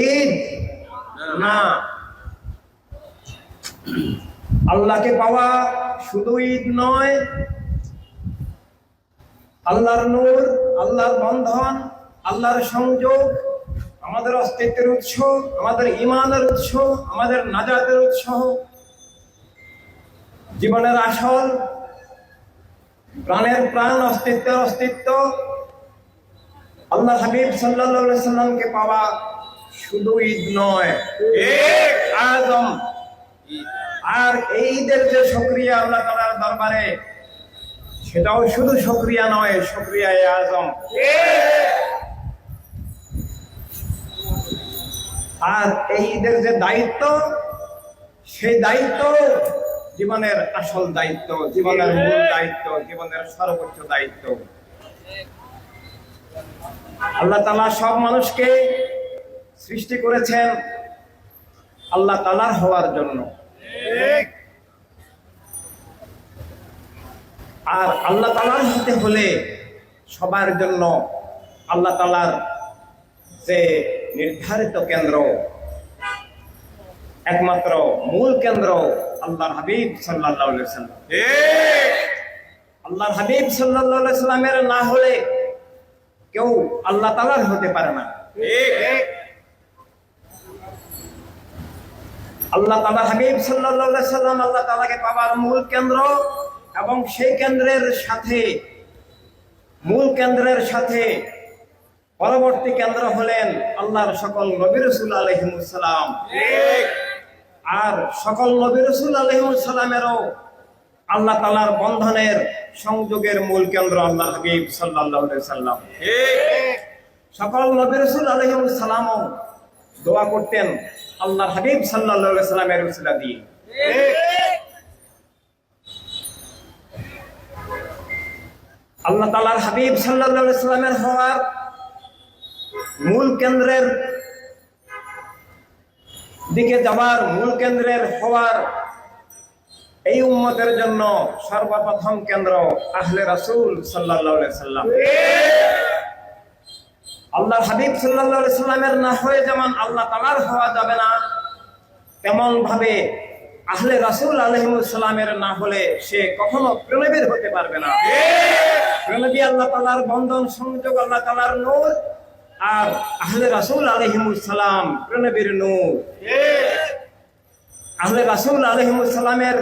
ঈদ না, আল্লাহকে পাওয়া শুধু ঈদ নয়, আল্লাহর নূর, আল্লাহর বন্ধন, আল্লাহর সংযোগ, আমাদের অস্তিত্বের উৎস, আমাদের ঈমানের উৎস, আমাদের নাজাতের উৎস, জীবনের আসল, প্রাণের প্রাণ, অস্তিত্বের অস্তিত্ব। আল্লাহ হাবিব সাল্লাল্লাহু আলাইহি সাল্লামকে পাওয়া শুধু ঈদ নয়, আজম। আর এই ঈদের যে শুকরিয়া আল্লাহ তাআলার দরবারে, সেটাও শুধু শুকরিয়া নয়, শুকরিয়ায়ে আজম। আর এই ঈদের যে দায়িত্ব, সেই দায়িত্ব জীবনের আসল দায়িত্ব, জীবনের মূল দায়িত্ব, জীবনের সর্বোচ্চ দায়িত্ব। আল্লাহ তাআলা সব মানুষকে সৃষ্টি করেছেন আল্লাহ তাআলার হওয়ার জন্য। আর আল্লাহ তাআলার হতে হলে সবার জন্য আল্লাহ তাআলার যে নির্ধারিত কেন্দ্র, একমাত্র মূল কেন্দ্র আল্লাহর হাবিব সাল্লাল্লাহু আলাইহি সাল্লাম। আল্লাহর হাবিব সাল্লাল্লাহু আলাইহি সাল্লামের না হলে কেউ আল্লাহ তাআলার হতে পারে না। আল্লাহ তাআলার হাবিব সাল্লাল্লাহু আলাইহি সাল্লাম আল্লাহ তাআলাকে পাওয়ার মূল কেন্দ্র, এবং সেই কেন্দ্রের সাথে, মূল কেন্দ্রের সাথে পরবর্তী কেন্দ্র হলেন আল্লাহর সকল নবী রাসূল আলাইহিমুস সালাম। আর সকল নবী রাসূল আলাইহিমুস সালামেরও আল্লাহ তাআলার বন্ধনের সংযোগের মূল কেন্দ্র আল্লাহর হাবিব সাল্লাল্লাহু আলাইহি সাল্লাম। সকল নবী রাসূল আলাইহিমুস সালামও দোয়া করতেন আল্লাহর হাবিব সাল্লাল্লাহু আলাইহি সাল্লামের উসিলা দিয়ে। আল্লাহ তাআলার হাবিব সাল্লাল্লাহু আলাইহি সাল্লামের হওয়ার মূল কেন্দ্রের দিকে যাওয়ার, মূল কেন্দ্রের হওয়ার এই উম্মতের জন্য সর্বপ্রথম কেন্দ্র আহলে রাসূল সাল্লাল্লাহু আলাইহি সাল্লাম। আল্লাহর হাবিব সাল্লাল্লাহু আলাইহি সাল্লামের না হয়ে যেমন আল্লাহ তাআলার হওয়া যাবে না, তেমন ভাবে আহলে রাসূল আলাইহিমুস সালামের না হলে সে কখনো প্রেরণাবীর হতে পারবে না। প্রেরণাবী আল্লাহ তাআলার বন্ধন, সংযোগ, আল্লাহ তাআলার নূর, আর আহলে রাসূল আলাইহিমুস সালাম প্রেরণাবীর নূর। আহলে রাসূল আলাইহিমুস সালামের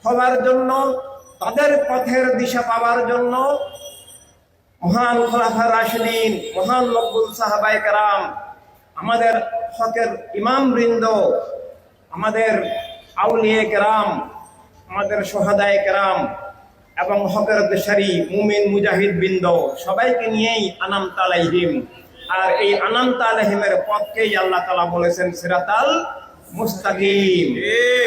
হওয়ার জন্য, তাদের পথের দিশা পাওয়ার জন্য মহান খোলাফায়ে রাশিদিন, মহান মকবুল সাহাবায়ে কেরাম, আমাদের হকের ইমাম বৃন্দ, আমাদের আউলিয়া কেরাম, আমাদের শহাদায়ে কেরাম এবং হকের দেশারি মুমিন মুজাহিদ বৃন্দ, সবাইকে নিয়েই আনামত আলাইহিম। আর এই আনামত আলাইহিমের পথকেই আল্লাহ তাআলা বলেছেন সিরাতাল মুস্তাকিম।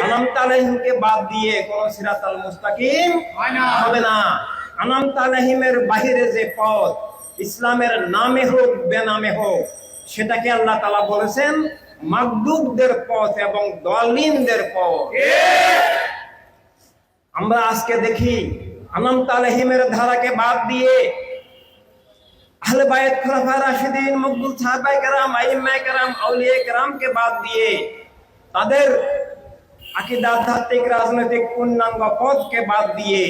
আনামত আলাইহিমকে বাদ দিয়ে কোন সিরাতাল মুস্তাকিম হবে না। আনামত আলাইহিমের বাহিরে যে পথ, ইসলামের নামে হোক বেনামে হোক, সেটাকে আল্লাহ তাআলা বলেছেন মাগদুবদের পথ এবং দালিনদের পথ। আমরা আজকে দেখি আনামত আলাইহিমের ধারাকে বাদ দিয়ে আহলে বায়ত, খোলাফায়ে রাশিদিন, মকবুল সাহাবায়ে কেরাম, আইম্মায়ে কেরাম, আউলিয়া কেরামকে বাদ দিয়ে, তাদের আকীদা, আধ্যাত্মিক, রাজনৈতিক পূর্ণাঙ্গ পথকে বাদ দিয়ে,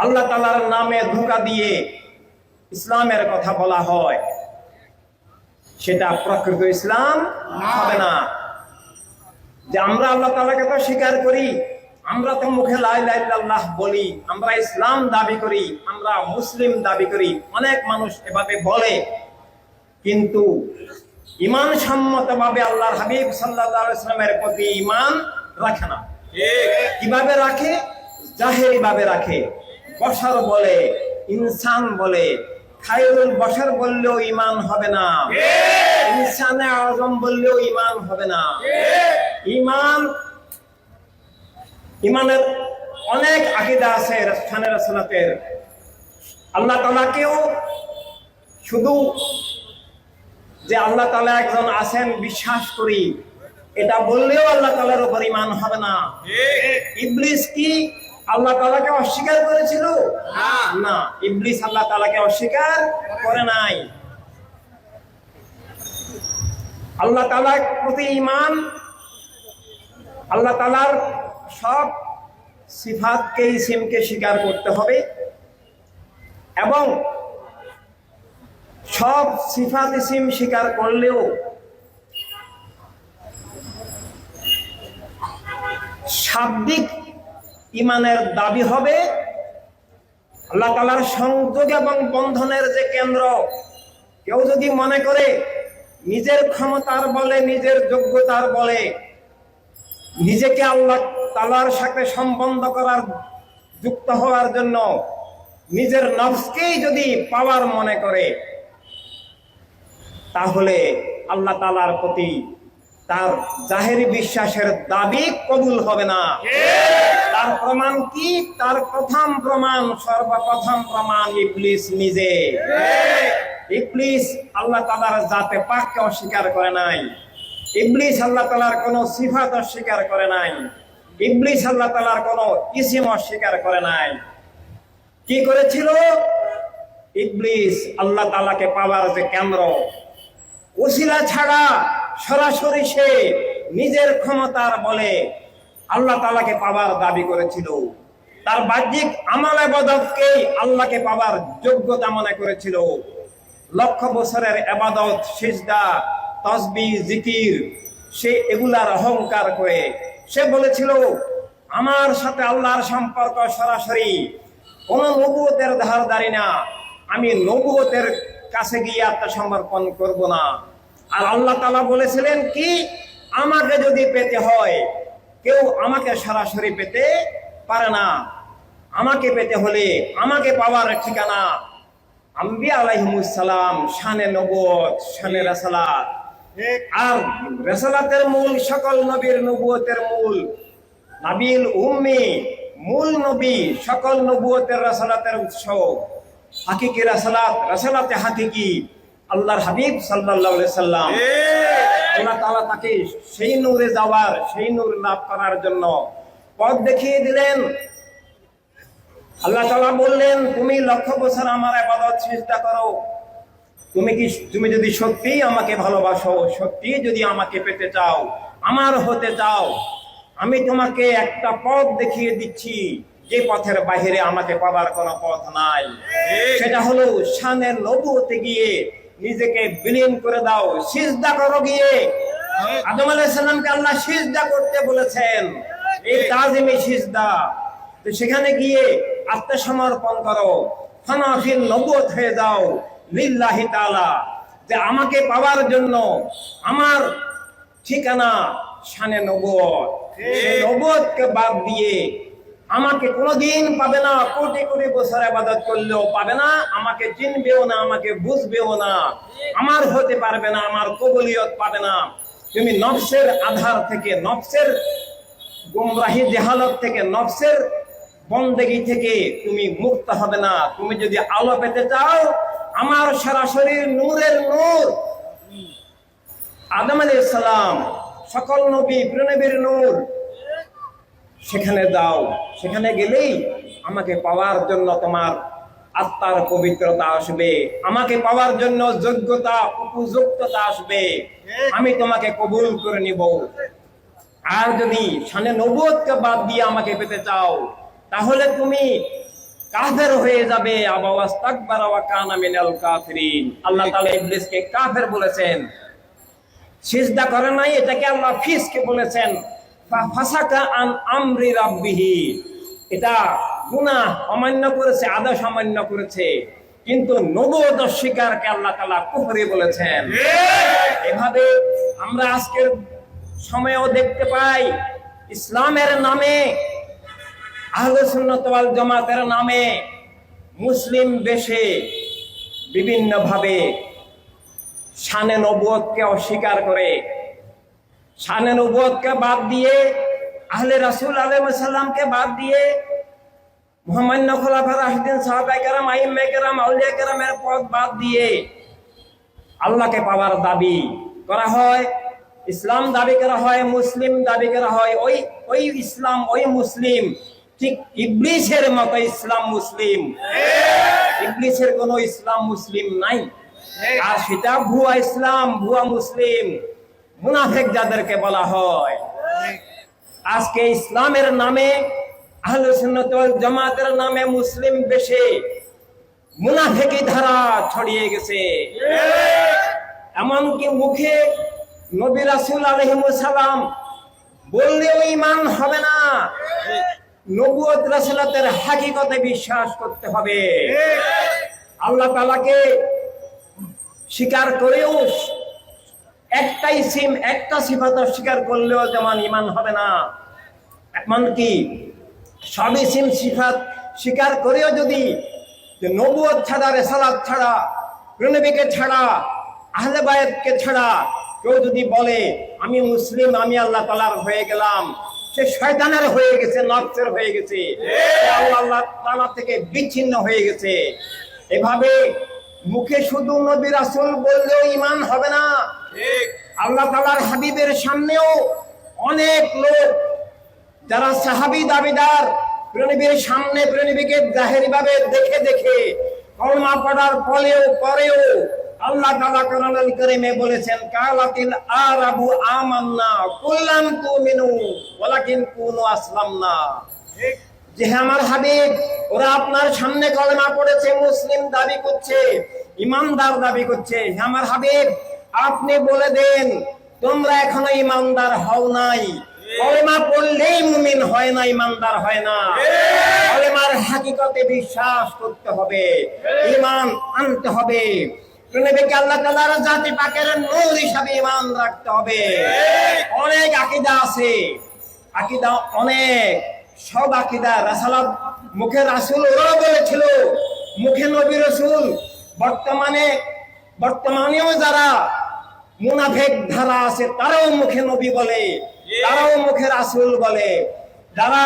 আল্লাহ তাআলার নামে ধোঁকা দিয়ে ইসলামের কথা বলা হয়, সেটা প্রকৃত ইসলাম হবে না। যে আমরা আল্লাহ তাআলাকে তো স্বীকার করি, আমরা তো মুখে লা ইলাহা ইল্লাল্লাহ বলি, আমরা ইসলাম দাবি করি, আমরা মুসলিম দাবি করি, অনেক মানুষ এভাবে বলে, কিন্তু ঈমান সম্মতভাবে আল্লাহর হাবিব সাল্লাল্লাহু আলাইহি ওয়াসাল্লামের প্রতি ঈমান রাখে না। কিভাবে রাখে? জাহেরি ভাবে রাখে। বশর বলে, ইনসান বলে, খায়রুল বশর বললেও ঈমান হবে না, ইনসানে আযম বললেও ঈমান হবে না। ঈমানের অনেক আকীদা আছে রাসূলের সালাতের। আল্লাহ তাআলাকেও শুধু যে আল্লাহ তাআলা একজন আছেন বিশ্বাস করি, এটা বললেও আল্লাহ তাআলার উপর ঈমান হবে না। ইবলিস কি আল্লাহ তাআলাকে অস্বীকার করেছিল? না, ইবলিস আল্লাহ তাআলাকে অস্বীকার করে নাই। আল্লাহ তাআলার প্রতি ঈমান, আল্লাহ তাআলার সব সিফাতকে, ইসিমকে স্বীকার করতে হবে এবং সব সিফাত ইসিম স্বীকার করলেও শাব্দিক ঈমানের দাবি হবে আল্লাহ তাআলার সংযোগ এবং বন্ধনের যে কেন্দ্র। কেউ যদি মনে করে নিজের ক্ষমতার বলে, নিজের যোগ্যতার বলে নিজেকে আল্লাহ তাআলার সাথে সম্বন্ধ করার, যুক্ত হওয়ার জন্য নিজের নফসকেই যদি পাওয়ার মনে করে, তাহলে আল্লাহ তাআলার প্রতি তার জাহেরি বিশ্বাসের দাবি কবুল হবে না। তার প্রমাণ কি? তার প্রথম প্রমাণ, সর্বপ্রথম প্রমাণ ইবলিস নিজে। ইবলিস আল্লাহ তাআলার জাতে পাককে অস্বীকার করে নাই। ইবলিস আল্লাহ তাআলার কোনো সিফাত অস্বীকার করে নাই। ইবলিস আল্লাহ তাআলার কোনো ইসিম অস্বীকার করে নাই। কি করেছিল? ইবলিস আল্লাহ তাআলাকে পাওয়ার যে কেন্দ্র, ওসিলা ছাড়া সরাসরি সে নিজের ক্ষমতার বলে আল্লাহ তাআলাকে পাওয়ার দাবি করেছিল। তার বাহ্যিক আমল ইবাদতকে আল্লাহকে পাওয়ার যোগ্যতা মনে করেছিল। লক্ষ বছরের ইবাদত, সিজদা, তাসবিহ, জিকির, সে এগুলার অহংকার করে সে বলেছিল আমার সাথে আল্লাহর সম্পর্ক সরাসরি, কোন নবুয়তের ধারধারি না, আমি নবুয়তের কাছে গিয়ে আত্মসমর্পণ করব না। আর আল্লাহ তাআলা বলেছিলেন কি, আমাকে যদি পেতে হয় কেউ আমাকে সরাসরি পেতে পারে না। আমাকে পেতে হলে আমাকে পাওয়ার ঠিকানা আম্বিয়া আলাইহিমুস সালাম, শানে নবুয়ত, শানে রাসালাত। আর রাসালাতের মূল, সকল নবীর নবুয়তের মূল নাবিল উম্মি, মূল নবী, সকল নবুয়তের রাসালাতের উৎস, হাকিকি রাসালাত, রাসালাতে হাকিকি আল্লাহর হাবিব সাল্লাল্লাহু আলাইহি সাল্লাম। আল্লাহ তাআলা তাকে সেই নূরে যাওয়ার, সেই নূর লাভ করার জন্য পথ দেখিয়ে দিলেন। আল্লাহ তাআলা বললেন, তুমি লক্ষ বছর আমার ইবাদত সিজদা করো, তুমি যদি সত্যি আমাকে ভালোবাসো, সত্যি যদি আমাকে পেতে চাও, আমার হতে চাও, আমি তোমাকে একটা পথ দেখিয়ে দিচ্ছি, যে পথের বাইরে আমাকে পাবার কোনো পথ নাই। সেটা হলো শানে নবুয়তে গিয়ে নিজেকে বিলীন করে দাও, সিজদা করো গিয়ে। আদম আলাইহিস সালামকে আল্লাহ সিজদা করতে বলেছেন, এই তাজিমি সিজদা। তো সেখানে গিয়ে আত্মসমর্পণ করো, ফানাফিল নবুয়ত হয়ে যাও লিল্লাহি তাআলা। যে আমাকে পাওয়ার জন্য আমার ঠিকানা শানে নবুয়ত, সেই নবুয়তকে বাদ দিয়ে আমাকে কোনোদিন পাবে না। কোটি কোটি বছর ইবাদত করলেও পাবে না, আমাকে চিনবেও না, আমাকে বুঝবেও না, আমার হতে পারবে না, আমার কবুলিয়ত পাবে না। তুমি নফসের আধার থেকে, নফসের গুমরাহি জাহালত থেকে, নফসের বন্দেগী থেকে তুমি মুক্ত হবে না। তুমি যদি আলো পেতে চাও, আমার সরাসরি নূরের নূর আদম আলাইহিস সালাম, সকল নবী প্রিয়নবীর নূর, সেখানে যাও। সেখানে গেলেই আমাকে পাওয়ার জন্য তোমার আত্মার পবিত্রতা আসবে, আমাকে পাওয়ার জন্য যোগ্যতা, উপযুক্ততা আসবে, আমি তোমাকে কবুল করে নিব। আর যদি শানে নবুয়তকে বাদ দিয়ে আমাকে পেতে চাও, তাহলে তুমি কাফের হয়ে যাবে। আবা ওয়াস্তাকবারা ওয়া কানা মিনাল কাফিরিন। আল্লাহ তাআলা ইবলিসকে কাফের বলেছেন, সিজদা করে নাই, এটাকে আল্লাহ ফিসকে বলেছেন ফাসাকা আন আমরি রাব্বিহি। এটা গুনাহ, অমান্য করেছে, আদেশ অমান্য করেছে। কিন্তু নবুয়ত অস্বীকারকে আল্লাহ তাআলা কুফরি বলেছেন। এভাবে আমরা আজকের সময়েও দেখতে পাই, ইসলামের নামে, আহলে সুন্নাত ওয়াল জামাতের নামে মুসলিম বেশে বিভিন্ন ভাবে শানে নবুয়তকে অস্বীকার করে, শানে নবুয়তকে বাদ দিয়ে, আহলে রাসূল আলাইহিস সালামকে বাদ দিয়ে, মুহাম্মদ খোলাফা রাশিদিন, সাহাবায়ে কেরাম, আইম্মে কেরাম, আউলিয়া কেরামের পথ বাদ দিয়ে আল্লাহকে পাওয়ার দাবি করা হয়, ইসলাম দাবি করা হয়, মুসলিম দাবি করা হয়। ওই ইসলাম, ওই মুসলিম ঠিক ইবলিসের মতো ইসলাম মুসলিম। ইবলিসের কোনো ইসলাম মুসলিম নাই, আর সেটা ভুয়া ইসলাম, ভুয়া মুসলিম। মুনাফিক যাদেরকে বলা হয়। আজকে ইসলামের নামে, আহলে সুন্নাত ওয়াল জামাতের নামে মুসলিম বেশে মুনাফিকি ধারা ছড়িয়ে গেছে। এমনকি মুখে নবী রাসূল আলাইহিস সালাম বললেও ঈমান হবে না, নবুয়ত রাসূলতের হাকিকতে বিশ্বাস করতে হবে। আল্লাহ তাআলাকে স্বীকার করেও একটা সিফাত স্বীকার করলেও যেমন ঈমান হবে না, এমনকি সবই সিফাত স্বীকার করেও যদি নবুয়ত ছাড়া, রিসালাত ছাড়া, নবীকে ছাড়া, আহলে বায়াতকে ছাড়া কেউ যদি বলে আমি মুসলিম, আমি আল্লাহ তাআলার হয়ে গেলাম, সে শয়তানের হয়ে গেছে, নফসের হয়ে গেছে, আল্লাহ তাআলা থেকে বিচ্ছিন্ন হয়ে গেছে। এভাবে মুখে শুধু নবী রাসূল বললেও ঈমান হবে না। আল্লাহ তাআলার হাবিবের সামনেও অনেক লোক যারা সাহাবী দাবিদার, নবীর সামনে নবীকে জাহেরি ভাবে দেখে দেখে কলমা পড়ার পরেও আল্লাহ তাআলা কোরআনুল কারীমে বলেছেন কালাতিল আরাবু আমান্না কুল্লাম তুমিনু ওয়ালাকিন কুনু আসলামনা। যে আমার হাবিব, ওরা আপনার সামনে কলেমা পড়েছে, মুসলিম দাবি করছে, ইমানদার দাবি করছে, আমার হাবিব আপনি বলে দেন তোমরা এখনো ইমানদার হও নাই। কলেমা পড়লেই মুমিন হয় না, ইমানদার হয় না। কলেমার হাকিকতে বিশ্বাস করতে হবে, ঈমান আনতে হবে, নবীকে আল্লাহ তাআলার জাতি পাকের নূর হিসাবে ঈমান রাখতে হবে। অনেক আকীদা আছে, আকীদা অনেক, সব আকীদা রাসালাত মুখে রাসূল ওরা বলেছিল, মুখে নবী রাসূল। বর্তমানেও যারা মুনাফিক ধারা আছে তারাও মুখে নবী বলে, তারাও মুখে রাসূল বলে। যারা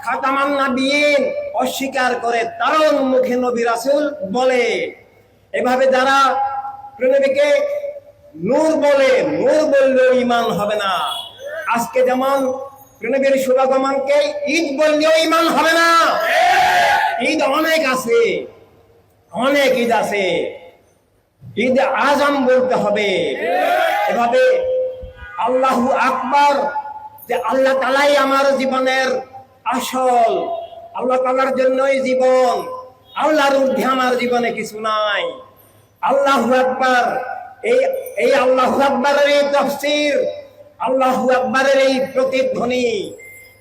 খাতামান নবিয়্যিন অস্বীকার করে তারাও মুখে নবী রাসূল বলে। এভাবে যারা নবীকে নূর বলে, নূর বললেও ঈমান হবে না। আজকে যেমন নবীর শুভাগমনকে ঈদ বললেও ঈমান হবে না। ঈদ অনেক আছে, অনেক ঈদ আছে, ঈদ আজম বলতে হবে। এভাবে আল্লাহু আকবার, যে আল্লাহ তাআলাই আমার জীবনের আসল, আল্লাহ তাআলার জন্যই জীবন, আল্লাহর ঊর্ধ্বে আমার জীবনে কিছু নাই। আল্লাহু আকবার, এই আল্লাহু আকবারের এই তাফসীর, আল্লাহু আকবারের এই প্রতিধ্বনি,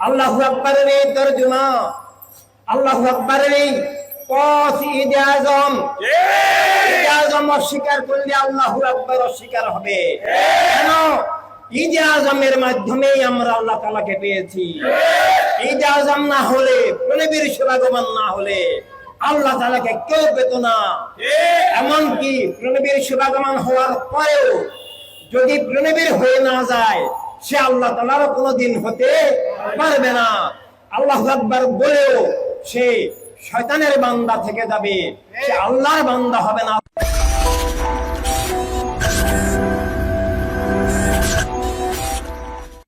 আল্লাহু আকবারের এই তরজমা, আল্লাহু আকবারের এই পথ ঈদ আজম। ঈদ আজম অস্বীকার করলে আল্লাহু আকবার অস্বীকার হবে। কেন? ঈদ আজমের মাধ্যমেই আমরা আল্লাহ তাআলাকে পেয়েছি। ঈদ আজম না হলে, নবীর শুভাগমন না হলে আল্লাহ তাআলাকে কেউ পেত না। এমনকি নবীর শুভাগমন হওয়ার পরেও যদি নবীর হয়ে না যায়, সে আল্লাহ তাআলার কোনোদিন হতে পারবে না। আল্লাহু আকবার বলেও সে শয়তানের বান্দা থেকে যাবে, সে আল্লাহর বান্দা হবে না।